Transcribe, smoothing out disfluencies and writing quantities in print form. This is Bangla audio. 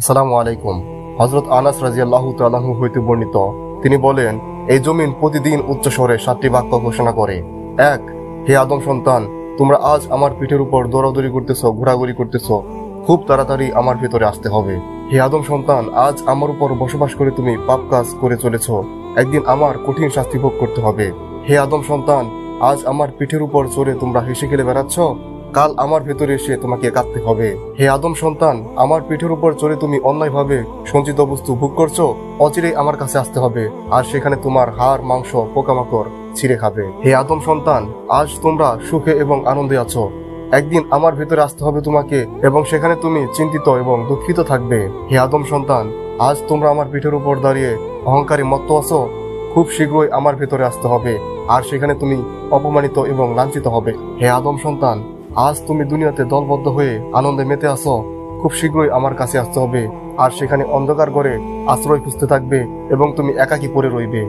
আসসালামু আলাইকুম। হযরত আনাস রাদিয়াল্লাহু তাআলা আনহু হইতে বর্ণিত, তিনি বলেন, এই জমিন প্রতিদিন উচ্চ স্বরে 7টি বাক্য ঘোষণা করে। 1. হে আদম সন্তান, তোমরা আজ আমার পিঠের উপর দৌড়াদৌড়ি করতেছো, ঘোরাঘুরি করতেছো, খুব তাড়াতাড়ি আমার ভেতরে আসতে হবে। হে আদম সন্তান, আজ আমার উপর বসবাস করে তুমি পাপ কাজ করে চলেছো, একদিন আমার কঠিন শাস্তি ভোগ করতে হবে। হে আদম সন্তান, আজ আমার পিঠের উপর চড়ে তোমরা হেসে খেলে বেড়াচ্ছ, কাল আমার ভেতরে এসে তোমাকে কাঁদতে হবে। হে আদম সন্তান, আমার পিঠের উপর চড়ে তুমি অন্যায়ভাবে সঞ্চিত বস্তু ভোগ করছো, অচিরেই আমার কাছে আসতে হবে, আর সেখানে তোমার হাড় মাংস পোকামাকড় ছিঁড়ে খাবে। হে আদম সন্তান, আজ তোমরা সুখে এবং আনন্দে আছো, একদিন আমার ভেতরে আসতে হবে তোমাকে, এবং সেখানে তুমি চিন্তিত এবং দুঃখিত থাকবে। হে আদম সন্তান, আজ তোমরা আমার পিঠের উপর দাঁড়িয়ে অহংকারী মত্ত আছো, খুব শীঘ্রই আমার ভেতরে আসতে হবে, আর সেখানে তুমি অপমানিত এবং লাঞ্ছিত হবে। হে আদম সন্তান, আজ তুমি দুনিয়াতে দলবদ্ধ হয়ে আনন্দে মেতে আসো, খুব শীঘ্রই আমার কাছে আসতে হবে, আর সেখানে অন্ধকার ঘরে আশ্রয় খুঁজতে থাকবে এবং তুমি একাকী পড়ে রইবে।